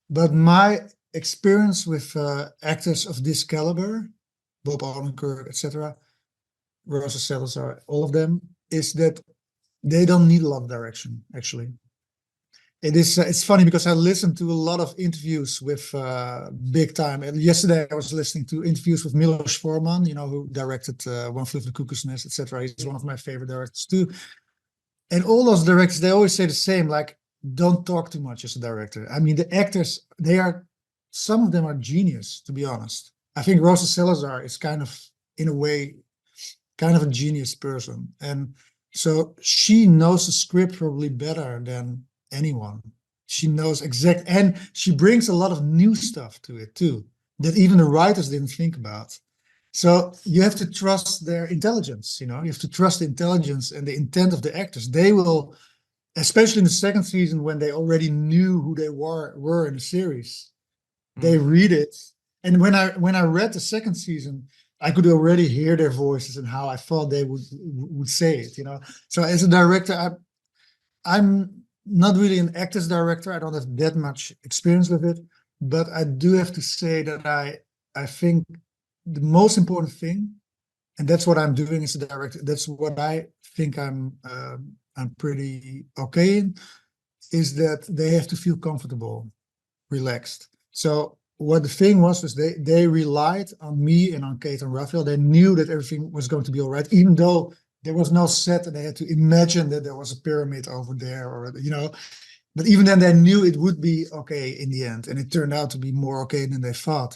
A: But my experience with actors of this caliber, Bob Odenkirk, etc., Rosa Salazar, all of them, is that they don't need a lot of direction, actually. It's funny because I listened to a lot of interviews with big time. And yesterday I was listening to interviews with Milos Forman, who directed One Flew Over the Cuckoo's Nest, etc. He's one of my favorite directors too. And all those directors, they always say the same, like, don't talk too much as a director. I mean, the actors, some of them are genius, to be honest. I think Rosa Salazar is kind of, in a way, kind of a genius person. And so she knows the script probably better than anyone. She knows and she brings a lot of new stuff to it too, that even the writers didn't think about. So you have to trust their intelligence, you have to trust the intelligence and the intent of the actors. They will, especially in the second season, when they already knew who they were in the series, they read it. And when I read the second season, I could already hear their voices and how I thought they would say it, So as a director, I'm not really an actor's director. I don't have that much experience with it, but I do have to say that I think the most important thing, and that's what I'm doing as a director, that's what I think I'm pretty okay in, is that they have to feel comfortable, relaxed. So what the thing was they relied on me and on Kate and Raphael. They knew that everything was going to be all right, even though there was no set and they had to imagine that there was a pyramid over there, or but even then they knew it would be okay in the end, and it turned out to be more okay than they thought,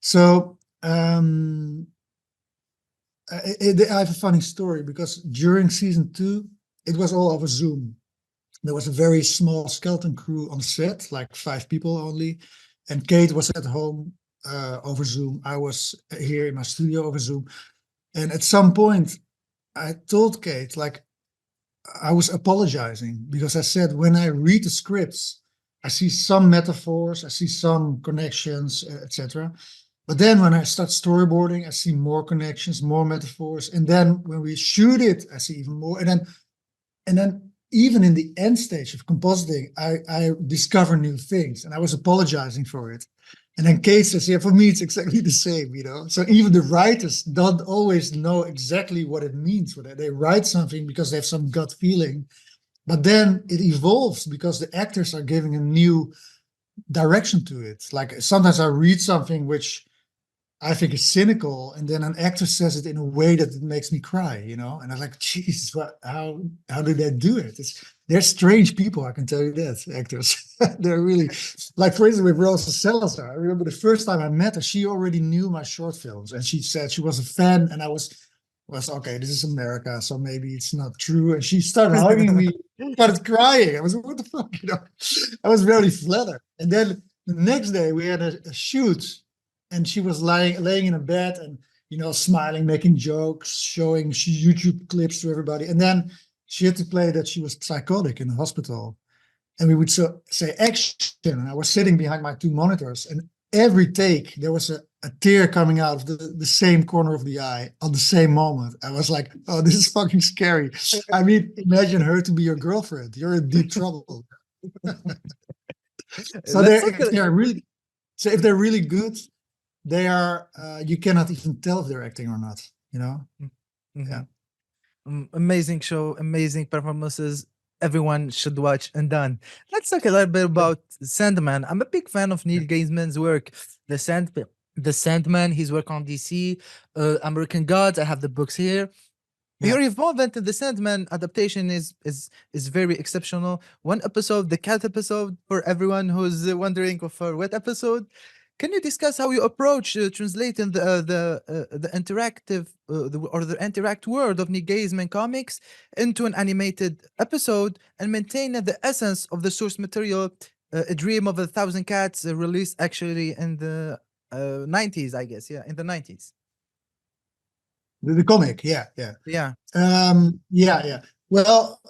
A: So I have a funny story, because during season 2, it was all over Zoom. There was a very small skeleton crew on set, like 5 people only, and Kate was at home over Zoom. I was here in my studio over Zoom, and at some point I told Kate, like, I was apologizing because I said, when I read the scripts, I see some metaphors, I see some connections, etc. But then when I start storyboarding, I see more connections, more metaphors. And then when we shoot it, I see even more. And then even in the end stage of compositing, I discover new things, and I was apologizing for it. And then Kate says, yeah, for me, it's exactly the same, So even the writers don't always know exactly what it means. They write something because they have some gut feeling, but then it evolves because the actors are giving a new direction to it. Like sometimes I read something which I think is cynical, and then an actor says it in a way that it makes me cry, And I'm like, Jesus, how do they do it? They're strange people, I can tell you that, actors. They're really, like, for instance, with Rosa Salazar, I remember the first time I met her, she already knew my short films, and she said she was a fan, and I was okay, this is America, so maybe it's not true. And she started hugging me, started crying. I was, what the fuck, I was very flattered. And then the next day we had a shoot, and she was laying in a bed and, smiling, making jokes, showing YouTube clips to everybody. And then she had to play that she was psychotic in the hospital. And we would say action. And I was sitting behind my 2 monitors. And every take, there was a tear coming out of the same corner of the eye on the same moment. I was like, oh, this is fucking scary. I mean, imagine her to be your girlfriend. You're in deep trouble. So if they're really good, they are, you cannot even tell if they're acting or not,
F: Mm-hmm.
A: Yeah.
F: Amazing show, amazing performances. Everyone should watch Undone. Let's talk a little bit about Sandman. I'm a big fan of Neil Gaiman's work. The Sandman, his work on DC, American Gods. I have the books here.
A: Yeah.
F: Your involvement in the Sandman adaptation is very exceptional. One episode, the cat episode, for everyone who's wondering for what episode. Can you discuss how you approach translating the interactive the interact world of Neil Gaiman comics into an animated episode and maintain the essence of the source material? A Dream of a Thousand Cats, released actually in the 90s, I guess. Yeah, in the 90s.
A: The comic, yeah.
F: Yeah.
A: Yeah. Well,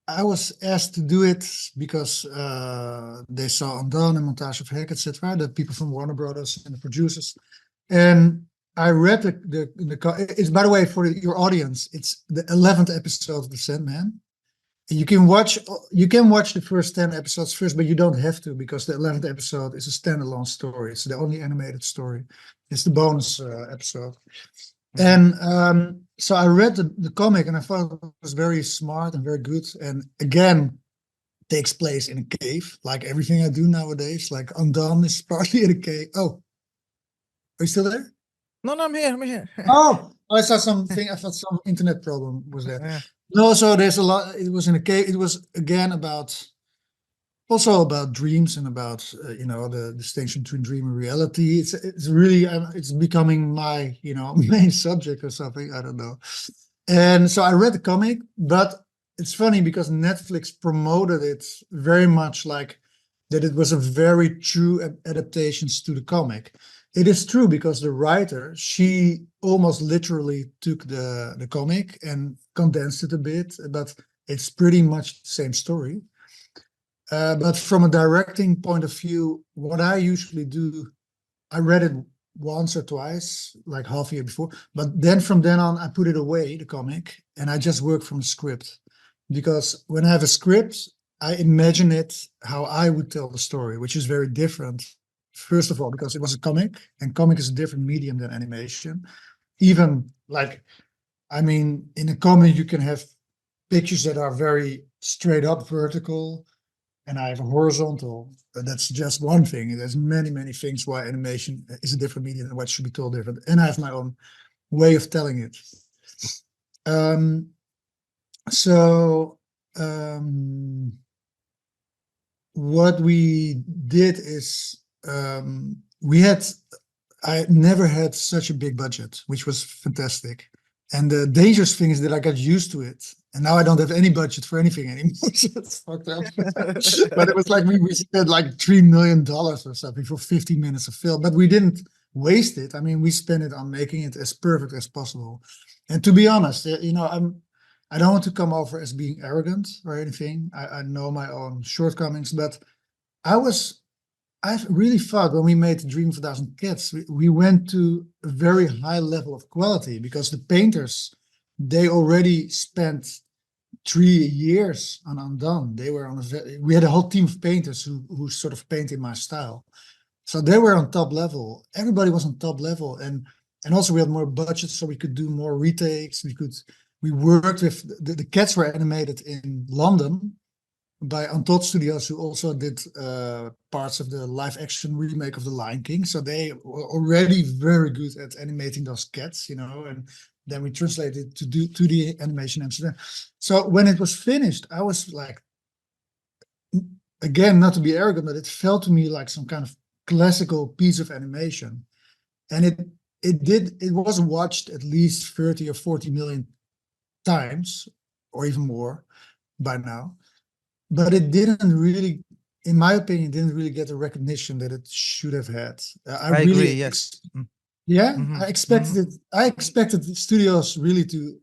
A: I was asked to do it because they saw Undone and Montage of Heck, etc. The people from Warner Brothers and the producers, and I read it's, by the way, for your audience, it's the 11th episode of the Sandman. And you can watch the first 10 episodes first, but you don't have to, because the 11th episode is a standalone story. It's the only animated story. It's the bonus episode. And so I read the comic and I thought it was very smart and very good. And again, takes place in a cave, like everything I do nowadays. Like Undone is partly in a cave. Oh, are you still there?
F: No, I'm here.
A: Oh, I saw something. I thought some internet problem was there.
F: Yeah.
A: No, so there's a lot. It was in a cave. It was again also about dreams and about the distinction between dream and reality. It's really it's becoming my main subject or something. I don't know. And so I read the comic, but it's funny because Netflix promoted it very much like that it was a very true adaptations to the comic. It is true because the writer, she almost literally took the comic and condensed it a bit, but it's pretty much the same story. But from a directing point of view, what I usually do, I read it once or twice, like half a year before, but then from then on, I put it away, the comic, and I just work from the script. Because when I have a script, I imagine it how I would tell the story, which is very different. First of all, because it was a comic, and comic is a different medium than animation. Even in a comic, you can have pictures that are very straight up vertical, and I have a horizontal. But that's just one thing. There's many, many things why animation is a different medium and what should be told different. And I have my own way of telling it. What we did is I never had such a big budget, which was fantastic. And the dangerous thing is that I got used to it. And now I don't have any budget for anything anymore. So it's fucked up. But it was like we spent like $3 million or something for 15 minutes of film. But we didn't waste it. I mean, we spent it on making it as perfect as possible. And to be honest, I don't want to come over as being arrogant or anything. I know my own shortcomings, but I really thought when we made Dream of a Thousand Cats, we went to a very high level of quality because the painters, they already spent 3 years on Undone. They were we had a whole team of painters who sort of paint in my style. So they were on top level. Everybody was on top level. And also we had more budget, so we could do more retakes. We worked with, the cats were animated in London by Undone Studios, who also did parts of the live action remake of The Lion King. So they were already very good at animating those cats, and then we translated it to 2D animation in Amsterdam. So when it was finished, I was like, again, not to be arrogant, but it felt to me like some kind of classical piece of animation. And it was watched at least 30 or 40 million times, or even more by now. But it didn't really, in my opinion, didn't really get the recognition that it should have had.
F: I agree, yes.
A: Yeah,
F: Mhm,
A: I expected it. I expected the studios really to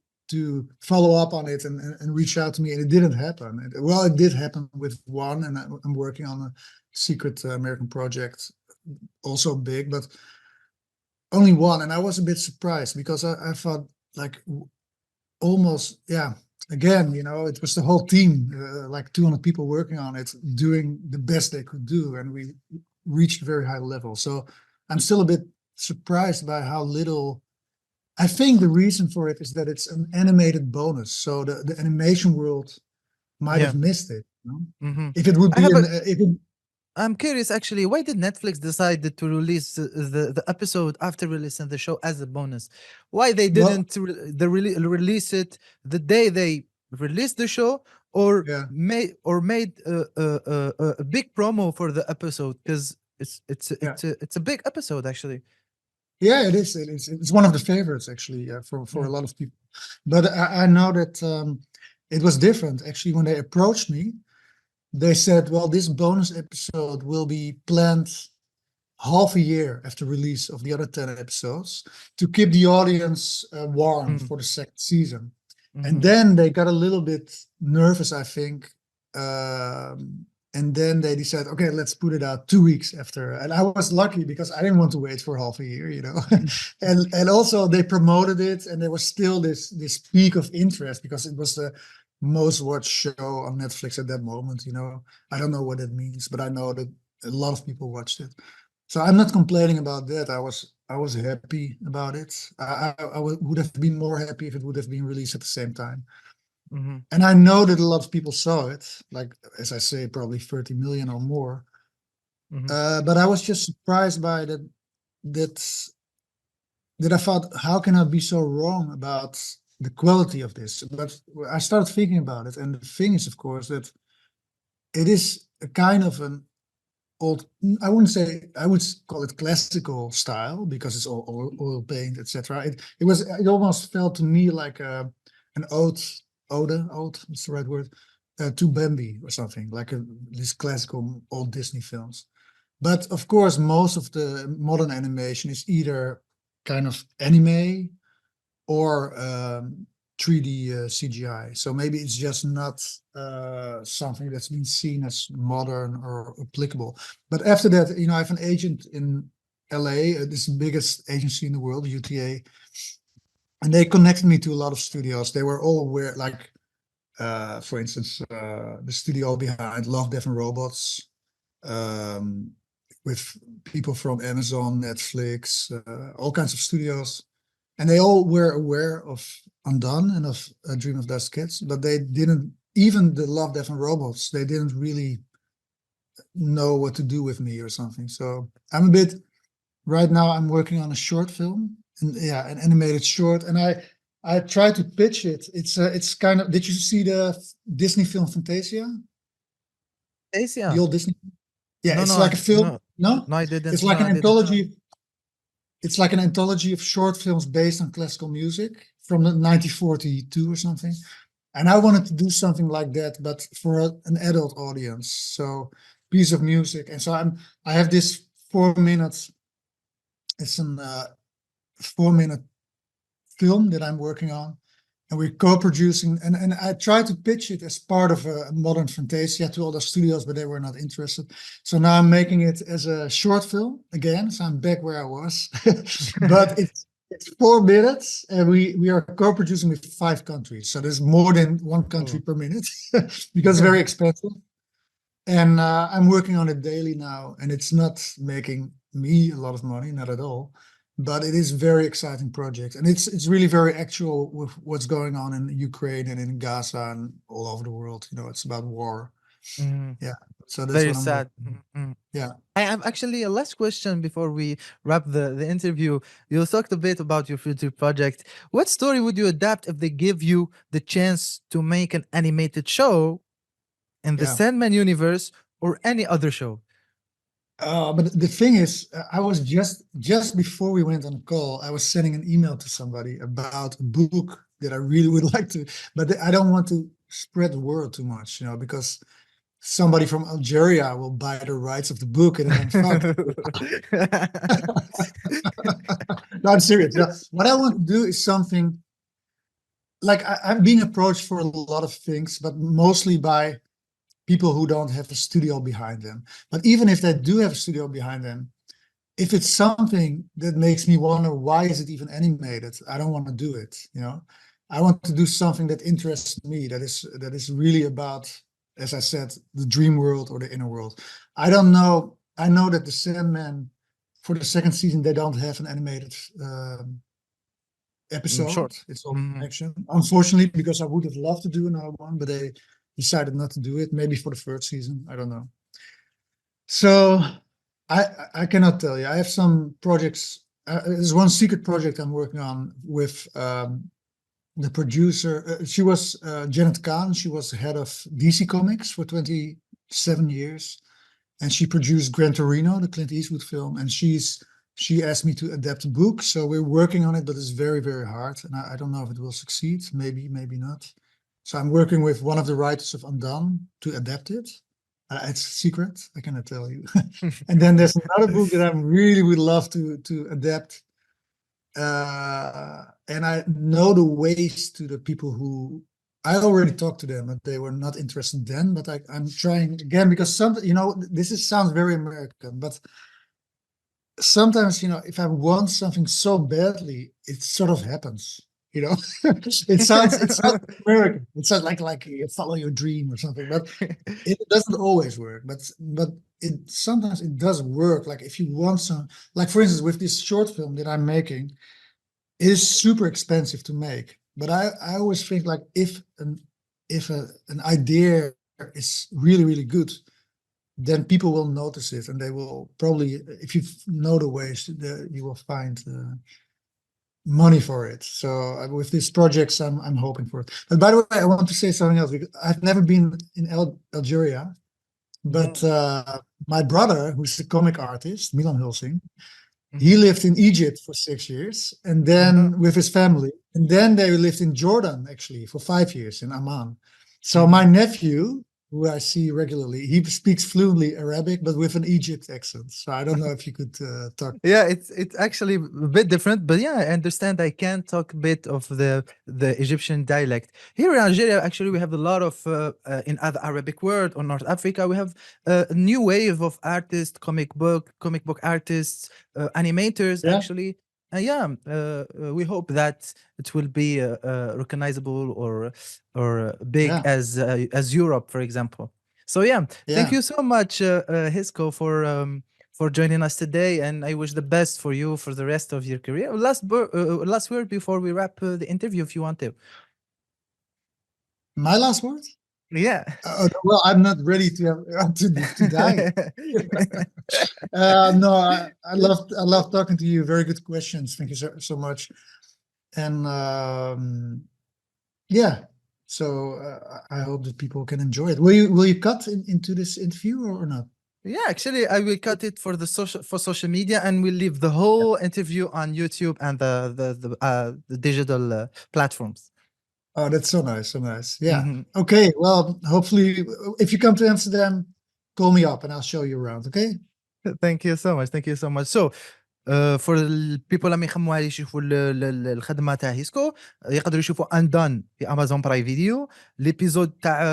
A: follow up on it and reach out to me, and it didn't happen. It did happen with one, and I'm working on a secret American project, also big, but only one. And I was a bit surprised because I thought like almost, yeah. Again, it was the whole team, like 200 people working on it, doing the best they could do, and we reached a very high level. So I'm still a bit surprised by how little I think the reason for it is that it's an animated bonus, so the animation world might have missed it.
F: Mhm.
A: If it would
F: I
A: be
F: have
A: an,
F: a-
A: if it,
F: I'm curious, actually, why did Netflix decide to release the episode after releasing the show as a bonus? Why they
A: well,
F: didn't release it the day they released the show, or
A: yeah,
F: made a big promo for the episode? Because
A: yeah,
F: it's a big episode, actually.
A: yeah, it is. It's one of the favorites actually for a lot of people. But I know that it was different actually when they approached me. They said, well, this bonus episode will be planned half a year after release of the other 10 episodes to keep the audience warm
F: Mm.
A: for the second season.
F: Mhm.
A: And then they got a little bit nervous, I think. And then they decided, okay, let's put it out 2 weeks after. And I was lucky because I didn't want to wait for half a year, you know. and also they promoted it, and there was still this peak of interest because it was the most watched show on Netflix at that moment, you know. I don't know what that means, but I know that a lot of people watched it. So I'm not complaining about that. I was happy about it. I would have been more happy if it would have been released at the same time.
F: Mhm.
A: And I know that a lot of people saw it, like, as I say, probably 30 million or more.
F: Mhm.
A: But I was just surprised by that I thought, how can I be so wrong about the quality of this? But I started thinking about it, and the thing is, of course, that it is a kind of an old, I wouldn't say, I would call it classical style because it's all oil paint, etc. It almost felt to me like an ode, what's the right word, to Bambi or something, like these classical old Disney films. But of course, most of the modern animation is either kind of anime or 3D CGI. So maybe it's just not something that's been seen as modern or applicable. But after that, you know, I have an agent in LA, this is the biggest agency in the world, UTA, and they connected me to a lot of studios. They were all aware, like, for instance, the studio behind Love, Death and Robots, with people from Amazon, Netflix, all kinds of studios. And they all were aware of Undone and of A Dream of Dust Kids, but they didn't, even the Love, Death and Robots, they didn't really know what to do with me or something. So I'm a bit, right now I'm working on a short film, and yeah, an animated short, and I try to pitch it. It's kind of, did you see the Disney film Fantasia?
F: Asia.
A: The old Disney? Yeah,
F: No,
A: it's
F: no,
A: like a film. No?
F: no, I didn't.
A: It's like
F: No,
A: an
F: I didn't.
A: anthology. It's like an anthology of short films based on classical music from 1942 or something. And I wanted to do something like that, but for an adult audience. So piece of music. And so I have this 4 minutes. It's an 4-minute film that I'm working on. And we're co-producing, and I tried to pitch it as part of a modern Fantasia to all the studios, but they were not interested. So now I'm making it as a short film again. So I'm back where I was, but it's 4 minutes, and we are co-producing with 5 countries. So there's more than one country per minute because it's very expensive. And I'm working on it daily now, and it's not making me a lot of money, not at all. But it is a very exciting project, and it's really very actual with what's going on in Ukraine and in Gaza and all over the world. You know, it's about war.
F: Mhm.
A: Yeah, so that's
F: Very
A: what I'm
F: sad.
A: working on.
F: Mhm.
A: Yeah,
F: I have actually a last question before we wrap the interview. You talked a bit about your future project. What story would you adapt if they give you the chance to make an animated show in the
A: yeah.
F: Sandman universe or any other show?
A: But the thing is, I was just before we went on a call, I was sending an email to somebody about a book that I really would like to, but I don't want to spread the word too much, you know, because somebody from Algeria will buy the rights of the book, and then I'm fucked. No, I'm serious. Yeah. What I want to do is something like I'm being approached for a lot of things, but mostly by people who don't have a studio behind them. But even if they do have a studio behind them, if it's something that makes me wonder, why is it even animated? I don't want to do it, you know. I want to do something that interests me, that is really about, as I said, the dream world or the inner world. I don't know. I know that the Sandman, for the second season, they don't have an animated episode.
F: short.
A: It's all action. Unfortunately, because I would have loved to do another one, but they decided not to do it. Maybe for the third season, I don't know. So I cannot tell you. I have some projects. There's one secret project I'm working on with the producer. She was Janet Kahn. She was head of DC Comics for 27 years, and she produced Gran Torino, the Clint Eastwood film. And she asked me to adapt a book, so we're working on it, but it's very, very hard, and I don't know if it will succeed. Maybe not. So I'm working with one of the writers of Undone to adapt it. It's a secret, I cannot tell you. And then there's another book that I really would love to adapt. And I know the ways to the people who I already talked to them, but they were not interested then. But I'm trying again, because this sounds very American, but sometimes, if I want something so badly, it sort of happens. It sounds American. It sounds like you follow your dream or something, but it doesn't always work. But sometimes it does work. Like if you want some, like for instance, with this short film that I'm making, it is super expensive to make. But I always think like if an idea is really, really good, then people will notice it, and they will probably, if you know the ways, you will find money for it. So with these projects, I'm hoping for it. But by the way, I want to say something else, because I've never been in Algeria, but my brother, who's a comic artist, Milan Hulsing, he lived in Egypt for 6 years, and then with his family, and then they lived in Jordan actually for 5 years in Amman. So my nephew, who I see regularly, he speaks fluently Arabic, but with an Egypt accent. So I don't know if you could talk.
F: Yeah, it's actually a bit different, but yeah, I understand. I can talk a bit of the Egyptian dialect. Here in Algeria, actually, we have a lot of in other Arabic world or North Africa, we have a new wave of artists, comic book artists, animators, actually. We hope that it will be recognizable or big as Europe, for example. So thank you so much, Hisko, for joining us today, and I wish the best for you for the rest of your career. Last word before we wrap the interview, if you want to.
A: My last word?
F: Yeah.
A: Well, I'm not ready to die. No, I love talking to you. Very good questions. Thank you so much. And so I hope that people can enjoy it. Will you cut into this interview or not?
F: Yeah, actually, I will cut it for social media, and we'll leave the whole interview on YouTube and the digital platforms.
A: Oh, that's so nice, so nice. Yeah. Okay. Well, hopefully, if you come to Amsterdam, call me up and I'll show you around. Okay.
F: Thank you so much. Thank you so much. So, for the people اللي يخموا على يشوفوا الخدمه تاع هيسكو، يقدروا يشوفوا اندون في امازون براي فيديو، ليبيزود تاع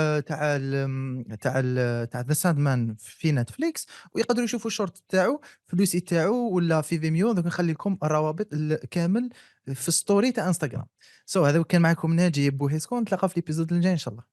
F: ذا ساندمان في نتفلكس، ويقدروا يشوفوا الشورت تاعو في لوسي تاعو ولا في فيميو. دونك نخلي لكم الروابط كامل في ستوري تاع انستغرام. هذا كان معكم ناجيب وهيسكو، نتلاقى في الابيزود الجاي ان شاء الله.